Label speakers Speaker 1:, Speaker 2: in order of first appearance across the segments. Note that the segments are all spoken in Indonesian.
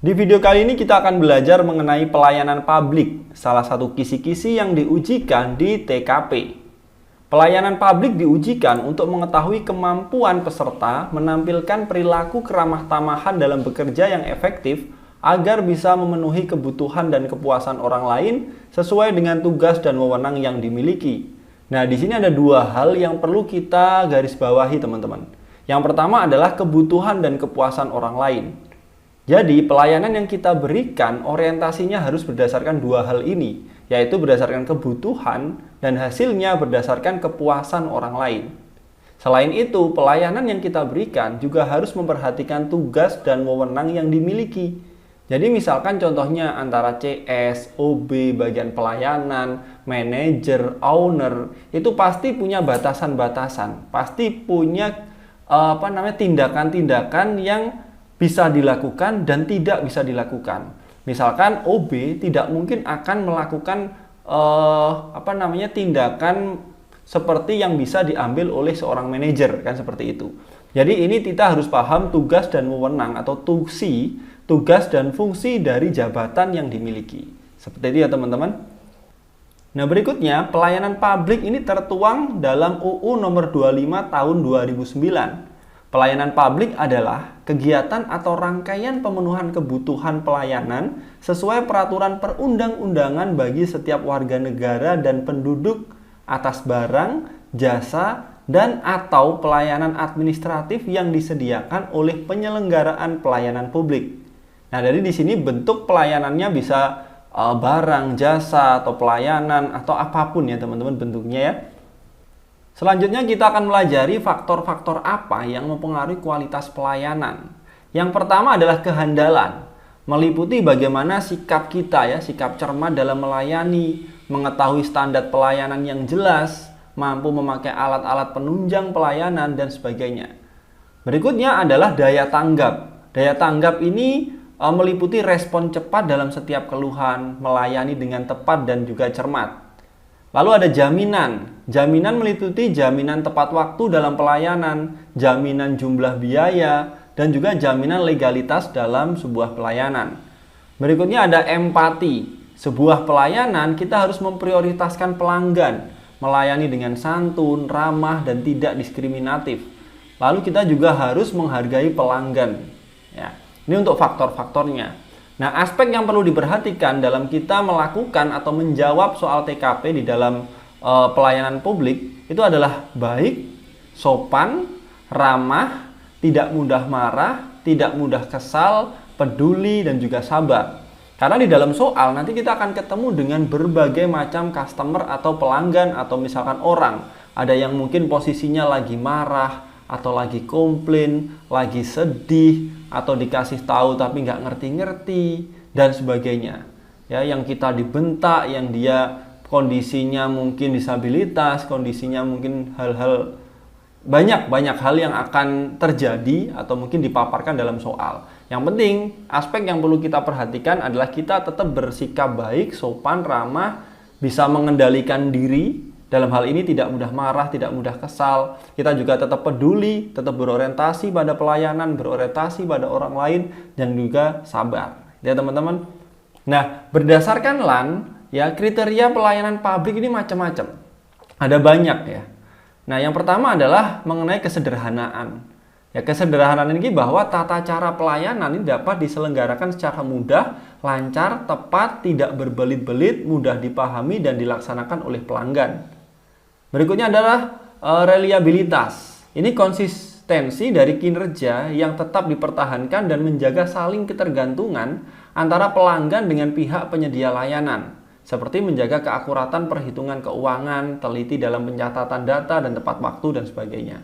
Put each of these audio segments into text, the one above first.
Speaker 1: Di video kali ini kita akan belajar mengenai pelayanan publik, salah satu kisi-kisi yang diujikan di TKP. Pelayanan publik diujikan untuk mengetahui kemampuan peserta menampilkan perilaku keramah tamahan dalam bekerja yang efektif agar bisa memenuhi kebutuhan dan kepuasan orang lain sesuai dengan tugas dan wewenang yang dimiliki. Nah, di sini ada dua hal yang perlu kita garis bawahi, teman-teman. Yang pertama adalah kebutuhan dan kepuasan orang lain. Jadi, pelayanan yang kita berikan orientasinya harus berdasarkan dua hal ini, yaitu berdasarkan kebutuhan dan hasilnya berdasarkan kepuasan orang lain. Selain itu, pelayanan yang kita berikan juga harus memperhatikan tugas dan wewenang yang dimiliki. Jadi misalkan contohnya antara CS, OB, bagian pelayanan, manajer, owner, itu pasti punya batasan-batasan, pasti punya tindakan-tindakan yang bisa dilakukan dan tidak bisa dilakukan. Misalkan OB tidak mungkin akan melakukan tindakan seperti yang bisa diambil oleh seorang manajer, kan seperti itu. Jadi ini kita harus paham tugas dan wewenang atau tugas dan fungsi dari jabatan yang dimiliki. Seperti itu ya teman-teman. Nah, berikutnya pelayanan publik ini tertuang dalam UU nomor 25 tahun 2009. Pelayanan publik adalah kegiatan atau rangkaian pemenuhan kebutuhan pelayanan sesuai peraturan perundang-undangan bagi setiap warga negara dan penduduk atas barang, jasa, dan atau pelayanan administratif yang disediakan oleh penyelenggaraan pelayanan publik. Nah, dari di sini bentuk pelayanannya bisa barang, jasa, atau pelayanan, atau apapun ya teman-teman bentuknya ya. Selanjutnya kita akan melajari faktor-faktor apa yang mempengaruhi kualitas pelayanan. Yang pertama adalah kehandalan, meliputi bagaimana sikap kita ya, sikap cermat dalam melayani, mengetahui standar pelayanan yang jelas, mampu memakai alat-alat penunjang pelayanan, dan sebagainya. Berikutnya adalah daya tanggap. Daya tanggap ini meliputi respon cepat dalam setiap keluhan, melayani dengan tepat dan juga cermat. Lalu ada jaminan. Jaminan meliputi jaminan tepat waktu dalam pelayanan, jaminan jumlah biaya, dan juga jaminan legalitas dalam sebuah pelayanan. Berikutnya ada empati. Sebuah pelayanan kita harus memprioritaskan pelanggan, melayani dengan santun, ramah, dan tidak diskriminatif. Lalu kita juga harus menghargai pelanggan. Ya. Ini untuk faktor-faktornya. Nah, aspek yang perlu diperhatikan dalam kita melakukan atau menjawab soal TKP di dalam pelayanan publik itu adalah baik, sopan, ramah, tidak mudah marah, tidak mudah kesal, peduli, dan juga sabar. Karena di dalam soal nanti kita akan ketemu dengan berbagai macam customer atau pelanggan atau misalkan orang. Ada yang mungkin posisinya lagi marah, atau lagi komplain, lagi sedih, atau dikasih tahu tapi nggak ngerti-ngerti, dan sebagainya. Ya, yang kita dibentak, yang dia kondisinya mungkin disabilitas, kondisinya mungkin banyak hal yang akan terjadi atau mungkin dipaparkan dalam soal. Yang penting, aspek yang perlu kita perhatikan adalah kita tetap bersikap baik, sopan, ramah, bisa mengendalikan diri. Dalam hal ini tidak mudah marah, tidak mudah kesal. Kita juga tetap peduli, tetap berorientasi pada pelayanan, berorientasi pada orang lain, dan juga sabar. Ya teman-teman. Nah, berdasarkan LAN, ya kriteria pelayanan publik ini macam-macam. Ada banyak ya. Nah, yang pertama adalah mengenai kesederhanaan. Ya, kesederhanaan ini bahwa tata cara pelayanan ini dapat diselenggarakan secara mudah, lancar, tepat, tidak berbelit-belit, mudah dipahami dan dilaksanakan oleh pelanggan. Berikutnya adalah reliabilitas. Ini konsistensi dari kinerja yang tetap dipertahankan dan menjaga saling ketergantungan antara pelanggan dengan pihak penyedia layanan, seperti menjaga keakuratan perhitungan keuangan, teliti dalam pencatatan data dan tepat waktu dan sebagainya.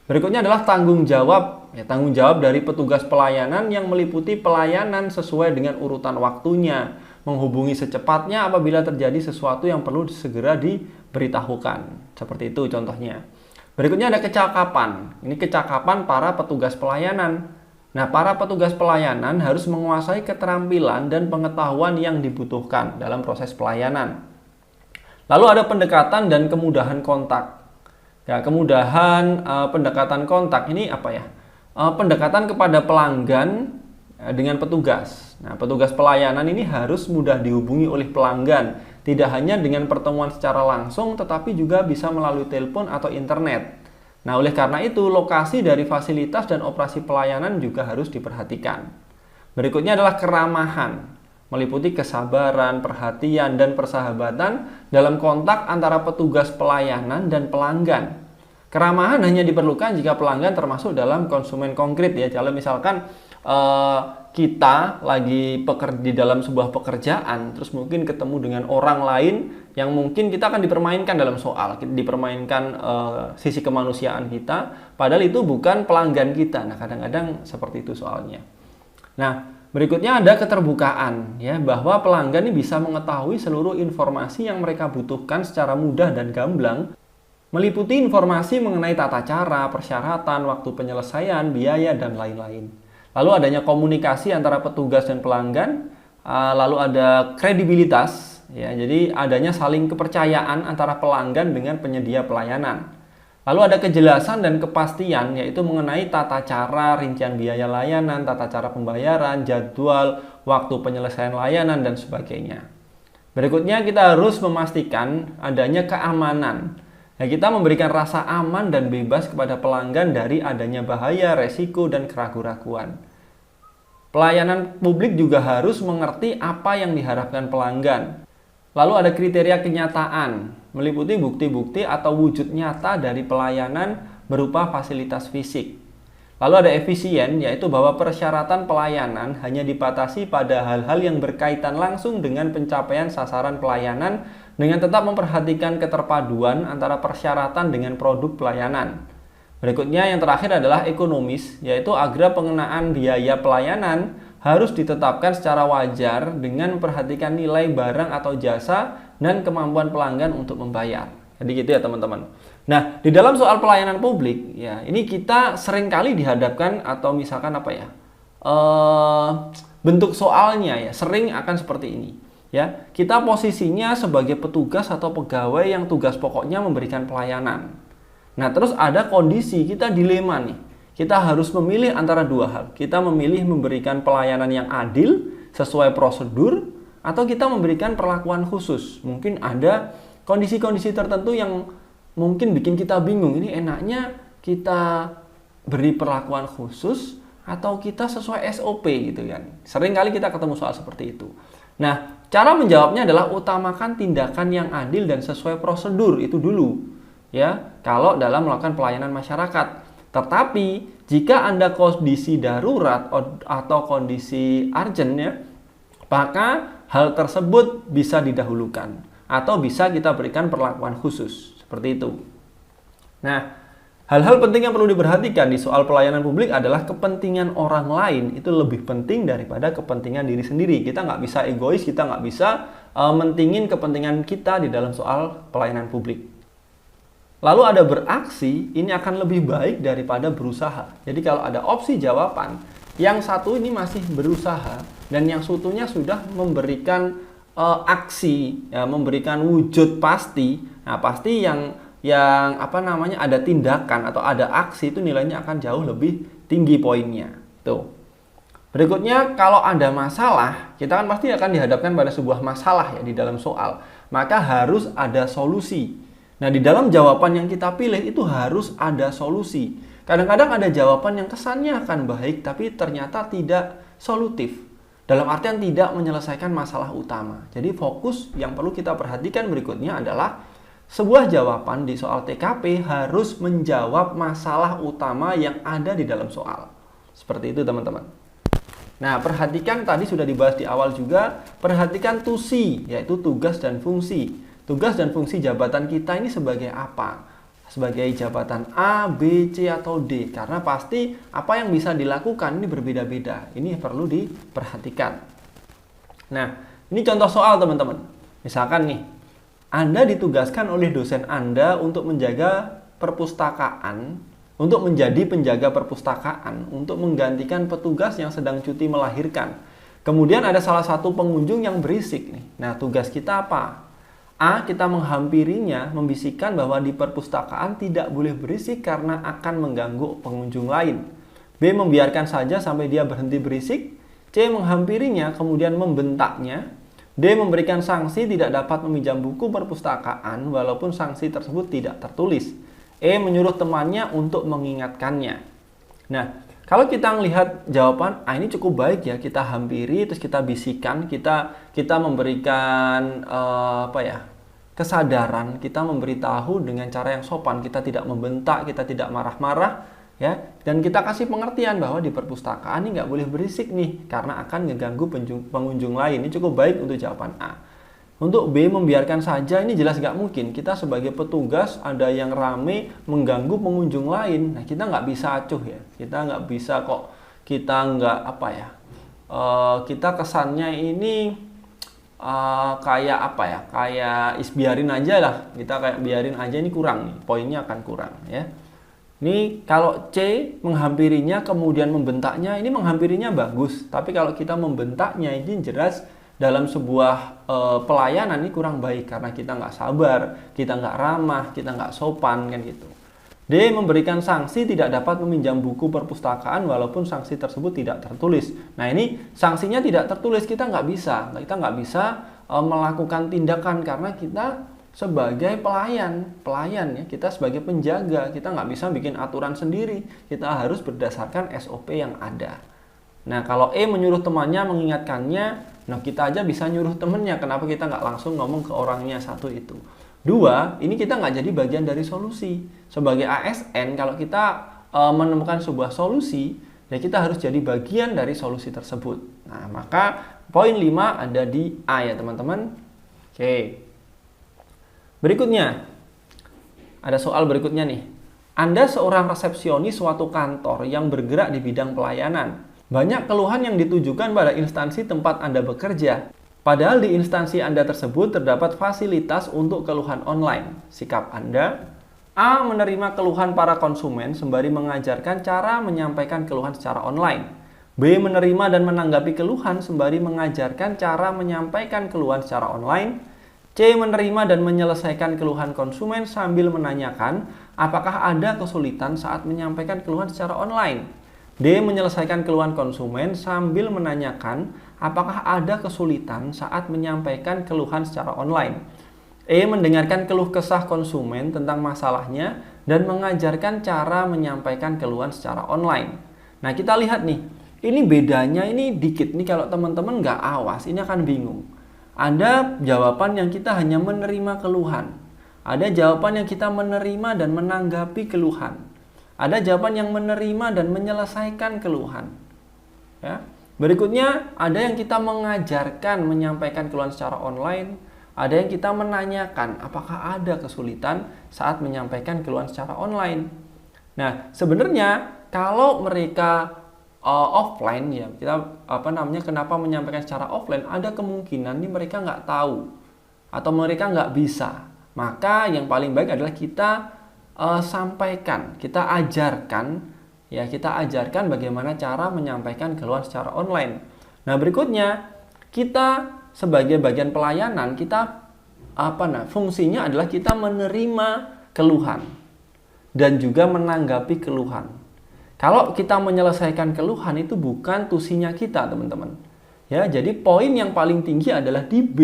Speaker 1: Berikutnya adalah tanggung jawab. Ya, tanggung jawab dari petugas pelayanan yang meliputi pelayanan sesuai dengan urutan waktunya, menghubungi secepatnya apabila terjadi sesuatu yang perlu segera diberitahukan. Seperti itu contohnya. Berikutnya ada kecakapan. Ini kecakapan para petugas pelayanan. Nah, para petugas pelayanan harus menguasai keterampilan dan pengetahuan yang dibutuhkan dalam proses pelayanan. Lalu ada pendekatan dan kemudahan kontak. Ya, kemudahan pendekatan kontak ini apa ya? Pendekatan kepada pelanggan dengan petugas. Nah, petugas pelayanan ini harus mudah dihubungi oleh pelanggan, tidak hanya dengan pertemuan secara langsung, tetapi juga bisa melalui telepon atau internet. Nah, oleh karena itu, lokasi dari fasilitas dan operasi pelayanan juga harus diperhatikan. Berikutnya adalah keramahan, meliputi kesabaran, perhatian, dan persahabatan dalam kontak antara petugas pelayanan dan pelanggan. Keramahan hanya diperlukan jika pelanggan termasuk dalam konsumen konkret ya. Kalau misalkan kita lagi di dalam sebuah pekerjaan, terus mungkin ketemu dengan orang lain yang mungkin kita akan dipermainkan dalam soal, dipermainkan sisi kemanusiaan kita, padahal itu bukan pelanggan kita. Nah, kadang-kadang seperti itu soalnya. Nah, berikutnya ada keterbukaan ya, bahwa pelanggan ini bisa mengetahui seluruh informasi yang mereka butuhkan secara mudah dan gamblang, meliputi informasi mengenai tata cara, persyaratan, waktu penyelesaian, biaya, dan lain-lain. Lalu adanya komunikasi antara petugas dan pelanggan, lalu ada kredibilitas, ya, jadi adanya saling kepercayaan antara pelanggan dengan penyedia pelayanan. Lalu ada kejelasan dan kepastian, yaitu mengenai tata cara, rincian biaya layanan, tata cara pembayaran, jadwal, waktu penyelesaian layanan, dan sebagainya. Berikutnya kita harus memastikan adanya keamanan. Ya, kita memberikan rasa aman dan bebas kepada pelanggan dari adanya bahaya, resiko, dan keraguan-raguan. Pelayanan publik juga harus mengerti apa yang diharapkan pelanggan. Lalu ada kriteria kenyataan, meliputi bukti-bukti atau wujud nyata dari pelayanan berupa fasilitas fisik. Lalu ada efisien, yaitu bahwa persyaratan pelayanan hanya dibatasi pada hal-hal yang berkaitan langsung dengan pencapaian sasaran pelayanan dengan tetap memperhatikan keterpaduan antara persyaratan dengan produk pelayanan. Berikutnya yang terakhir adalah ekonomis, yaitu agar pengenaan biaya pelayanan harus ditetapkan secara wajar dengan memperhatikan nilai barang atau jasa dan kemampuan pelanggan untuk membayar. Jadi gitu ya teman-teman. Nah, di dalam soal pelayanan publik, ya ini kita seringkali dihadapkan atau misalkan apa ya, bentuk soalnya ya sering akan seperti ini. Ya, kita posisinya sebagai petugas atau pegawai yang tugas pokoknya memberikan pelayanan. Nah, terus ada kondisi kita dilema nih. Kita harus memilih antara dua hal. Kita memilih memberikan pelayanan yang adil sesuai prosedur atau kita memberikan perlakuan khusus. Mungkin ada kondisi-kondisi tertentu yang mungkin bikin kita bingung. Ini enaknya kita beri perlakuan khusus atau kita sesuai SOP gitu kan. Sering kali kita ketemu soal seperti itu. Nah, cara menjawabnya adalah utamakan tindakan yang adil dan sesuai prosedur itu dulu. Ya, kalau dalam melakukan pelayanan masyarakat. Tetapi, jika Anda kondisi darurat atau kondisi urgent ya, maka hal tersebut bisa didahulukan atau bisa kita berikan perlakuan khusus. Seperti itu. Nah, hal-hal penting yang perlu diperhatikan di soal pelayanan publik adalah kepentingan orang lain itu lebih penting daripada kepentingan diri sendiri. Kita nggak bisa egois, kita nggak bisa mentingin kepentingan kita di dalam soal pelayanan publik. Lalu ada beraksi, ini akan lebih baik daripada berusaha. Jadi kalau ada opsi jawaban, yang satu ini masih berusaha dan yang satunya sudah memberikan aksi, ya, memberikan wujud pasti. Nah, pasti yang ada tindakan atau ada aksi itu nilainya akan jauh lebih tinggi poinnya. Tuh. Berikutnya, kalau ada masalah, kita kan pasti akan dihadapkan pada sebuah masalah ya di dalam soal. Maka harus ada solusi. Nah, di dalam jawaban yang kita pilih itu harus ada solusi. Kadang-kadang ada jawaban yang kesannya akan baik tapi ternyata tidak solutif. Dalam artian tidak menyelesaikan masalah utama. Jadi fokus yang perlu kita perhatikan berikutnya adalah sebuah jawaban di soal TKP harus menjawab masalah utama yang ada di dalam soal. Seperti itu teman-teman. Nah, perhatikan tadi sudah dibahas di awal juga, perhatikan tusi, yaitu tugas dan fungsi. Tugas dan fungsi jabatan kita ini sebagai apa? Sebagai jabatan A, B, C, atau D. Karena pasti apa yang bisa dilakukan ini berbeda-beda. Ini perlu diperhatikan. Nah, ini contoh soal teman-teman. Misalkan nih, Anda ditugaskan oleh dosen Anda untuk menjaga perpustakaan, untuk menjadi penjaga perpustakaan, untuk menggantikan petugas yang sedang cuti melahirkan. Kemudian ada salah satu pengunjung yang berisik nih. Nah, tugas kita apa? A, kita menghampirinya, membisikkan bahwa di perpustakaan tidak boleh berisik karena akan mengganggu pengunjung lain. B, membiarkan saja sampai dia berhenti berisik. C. Menghampirinya kemudian membentaknya. D. Memberikan sanksi tidak dapat meminjam buku perpustakaan walaupun sanksi tersebut tidak tertulis. E. Menyuruh temannya untuk mengingatkannya. Nah, kalau kita melihat jawaban A ini cukup baik ya, kita hampiri, terus kita bisikan, kita memberikan kesadaran, kita memberitahu dengan cara yang sopan, kita tidak membentak, kita tidak marah-marah, ya, dan kita kasih pengertian bahwa di perpustakaan ini nggak boleh berisik nih, karena akan mengganggu pengunjung lain. Ini cukup baik untuk jawaban A. Untuk B, membiarkan saja, ini jelas nggak mungkin. Kita sebagai petugas ada yang rame mengganggu pengunjung lain. Nah, kita nggak bisa acuh ya. Kita nggak bisa kok. Kita nggak kita kesannya ini kayak biarin aja lah. Kita kayak biarin aja, ini kurang nih. Poinnya akan kurang ya. Ini kalau C, menghampirinya kemudian membentaknya, ini menghampirinya bagus. Tapi kalau kita membentaknya, ini jelas dalam sebuah pelayanan ini kurang baik karena kita nggak sabar, kita nggak ramah, kita nggak sopan kan gitu. D. Memberikan sanksi tidak dapat meminjam buku perpustakaan walaupun sanksi tersebut tidak tertulis. Nah, ini sanksinya tidak tertulis, kita nggak bisa melakukan tindakan karena kita sebagai pelayan ya, kita sebagai penjaga, kita nggak bisa bikin aturan sendiri, kita harus berdasarkan SOP yang ada. Nah, kalau E, menyuruh temannya mengingatkannya, nah kita aja bisa nyuruh temennya, kenapa kita nggak langsung ngomong ke orangnya satu itu. 2, ini kita nggak jadi bagian dari solusi. Sebagai ASN, kalau kita menemukan sebuah solusi, ya kita harus jadi bagian dari solusi tersebut. Nah, maka poin 5 ada di A ya teman-teman. Oke. Berikutnya, ada soal berikutnya nih. Anda seorang resepsionis suatu kantor yang bergerak di bidang pelayanan. Banyak keluhan yang ditujukan pada instansi tempat Anda bekerja. Padahal di instansi Anda tersebut terdapat fasilitas untuk keluhan online. Sikap Anda: A. Menerima keluhan para konsumen sembari mengajarkan cara menyampaikan keluhan secara online. B. Menerima dan menanggapi keluhan sembari mengajarkan cara menyampaikan keluhan secara online. C. Menerima dan menyelesaikan keluhan konsumen sambil menanyakan apakah ada kesulitan saat menyampaikan keluhan secara online. D. Menyelesaikan keluhan konsumen sambil menanyakan apakah ada kesulitan saat menyampaikan keluhan secara online. E. Mendengarkan keluh kesah konsumen tentang masalahnya dan mengajarkan cara menyampaikan keluhan secara online. Nah, kita lihat nih, ini bedanya ini dikit nih, kalau teman-teman nggak awas ini akan bingung. Ada jawaban yang kita hanya menerima keluhan. Ada jawaban yang kita menerima dan menanggapi keluhan. Ada jawaban yang menerima dan menyelesaikan keluhan. Ya. Berikutnya, ada yang kita mengajarkan menyampaikan keluhan secara online. Ada yang kita menanyakan apakah ada kesulitan saat menyampaikan keluhan secara online. Nah, sebenarnya kalau mereka offline ya, kita kenapa menyampaikan secara offline, ada kemungkinan nih mereka nggak tahu atau mereka nggak bisa. Maka yang paling baik adalah kita sampaikan, kita ajarkan bagaimana cara menyampaikan keluhan secara online. Nah, berikutnya kita sebagai bagian pelayanan, kita fungsinya adalah kita menerima keluhan dan juga menanggapi keluhan. Kalau kita menyelesaikan keluhan itu bukan tusinya kita, teman-teman. Ya, jadi poin yang paling tinggi adalah di B,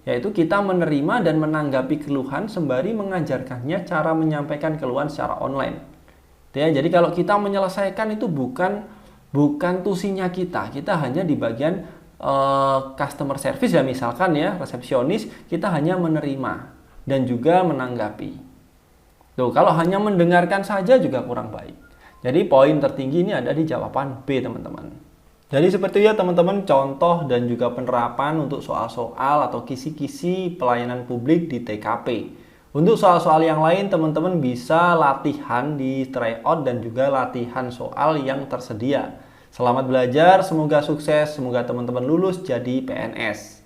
Speaker 1: yaitu kita menerima dan menanggapi keluhan sembari mengajarkannya cara menyampaikan keluhan secara online. Ya, jadi kalau kita menyelesaikan itu bukan tusinya kita. Kita hanya di bagian customer service ya, misalkan ya, resepsionis, kita hanya menerima dan juga menanggapi. Tuh, kalau hanya mendengarkan saja juga kurang baik. Jadi poin tertinggi ini ada di jawaban B, teman-teman. Jadi seperti ya teman-teman, contoh dan juga penerapan untuk soal-soal atau kisi-kisi pelayanan publik di TKP. Untuk soal-soal yang lain, teman-teman bisa latihan di tryout dan juga latihan soal yang tersedia. Selamat belajar, semoga sukses, semoga teman-teman lulus jadi PNS.